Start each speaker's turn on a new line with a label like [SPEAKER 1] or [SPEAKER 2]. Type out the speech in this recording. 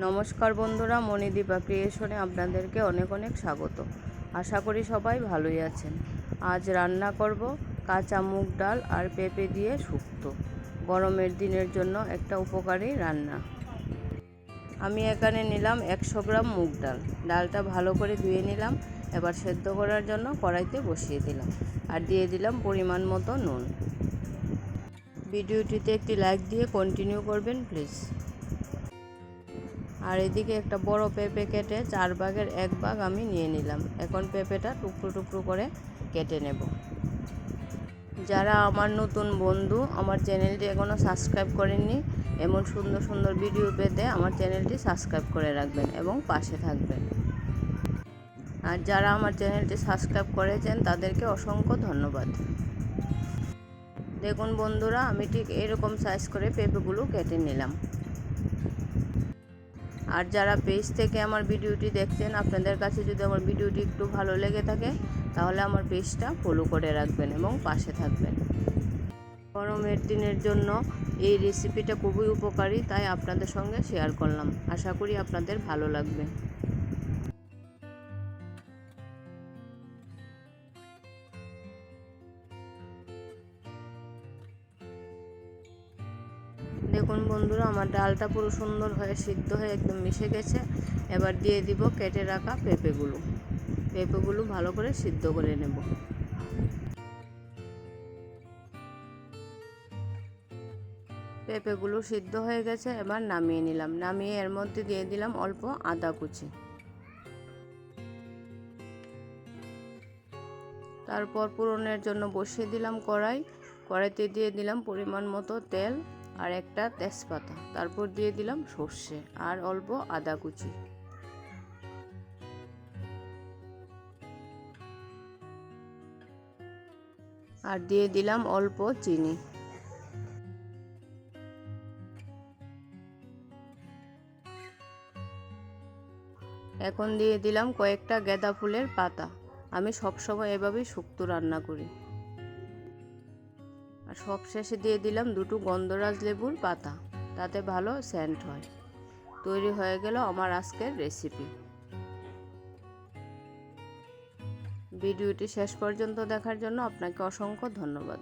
[SPEAKER 1] নমস্কার বন্ধুরা, মণিদীপা ক্রিয়েশনে আপনাদেরকে অনেক অনেক স্বাগত। আশা করি সবাই ভালোই আছেন। আজ রান্না করব কাঁচা মুগ ডাল আর পেঁপে দিয়ে শুক্তো। গরমের দিনের জন্য একটা উপকারী রান্না। আমি এখানে নিলাম 100 গ্রাম মুগ ডাল। ডালটা ভালো করে ধুয়ে নিলাম। এবার সেদ্ধ করার জন্য কড়াইতে বসিয়ে দিলাম আর দিয়ে দিলাম পরিমাণ মতো নুন। ভিডিওটিতে একটি লাইক দিয়ে কন্টিনিউ করবেন প্লিজ। আর এদিকে একটা বড় পেঁপে কেটে 4 ভাগের 1 ভাগ আমি নিয়ে নিলাম। এখন পেঁপেটা টুকরো টুকরো করে কেটে নেব। যারা আমার নতুন বন্ধু, আমার চ্যানেলটি এখনও সাবস্ক্রাইব করেননি, এমন সুন্দর সুন্দর ভিডিও পেতে আমার চ্যানেলটি সাবস্ক্রাইব করে রাখবেন এবং পাশে থাকবেন। আর যারা আমার চ্যানেলটি সাবস্ক্রাইব করেছেন তাদেরকে অসংখ্য ধন্যবাদ। দেখুন বন্ধুরা, আমি ঠিক এরকম সাইজ করে পেঁপেগুলো কেটে নিলাম। আর যারা পেজ থেকে আমার ভিডিওটি দেখছেন, আপনাদের কাছে যদি আমার ভিডিওটি একটু ভালো লেগে থাকে তাহলে আমার পেজটা ফলো করে রাখবেন এবং পাশে থাকবেন। গরমের দিনের জন্য এই রেসিপিটা খুবই উপকারী, তাই আপনাদের সঙ্গে শেয়ার করলাম। আশা করি আপনাদের ভালো লাগবে। দেখুন বন্ধুরা, আমার ডালটা পুরো সুন্দর হয়ে সিদ্ধ হয়ে একদম মিশে গেছে। এবার দিয়ে দিব কেটে রাখা পেঁপেগুলো ভালো করে সিদ্ধ করে নেব। পেঁপেগুলো সিদ্ধ হয়ে গেছে, এবার নামিয়ে নিলাম। নামিয়ে এর মধ্যে দিয়ে দিলাম অল্প আদা কুচি। তারপর ফোড়নের জন্য বসিয়ে দিলাম কড়াইতে দিয়ে দিলাম পরিমাণ মতো তেল আর একটা তেজপাতা। তারপর দিয়ে দিলাম সর্ষে আর অল্প আদা কুচি। আর দিয়ে দিলাম অল্প চিনি। এখন দিয়ে দিলাম কয়েকটা গাঁদা ফুলের পাতা। আমি সবসময় এভাবেই শুক্তো রান্না করি। আর সবশেষে দিয়ে দিলাম 2টো গন্ধরাজ লেবুর পাতা, তাতে ভালো সেন্ট হয়। তৈরি হয়ে গেল আমার আজকের রেসিপি। ভিডিওটি শেষ পর্যন্ত দেখার জন্য আপনাকে অসংখ্য ধন্যবাদ।